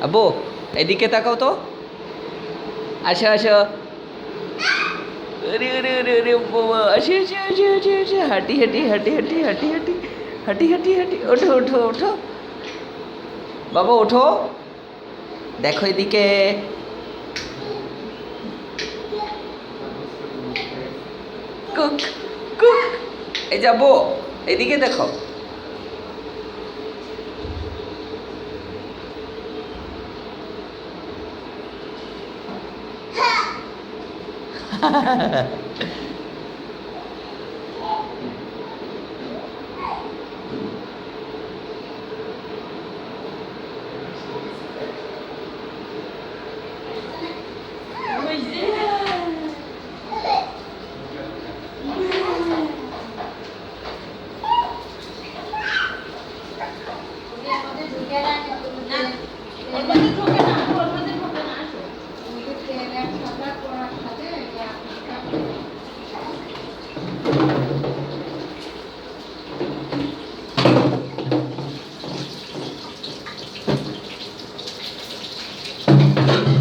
আব্বু এদিকে তাকাও তো। আসো আসো। আরে আরে আরে আরে বাবা, আসে আসে আসে আসে আসে, হাঁটি হাঁটি হাঁটি হাঁটি হাঁটি হাঁটি হাঁটি হাঁটি হাঁটি, ওঠো ওঠো ওঠো বাবা, ওঠো। দেখো এদিকে। Cook cook. এই যাবো, এদিকে দেখো। না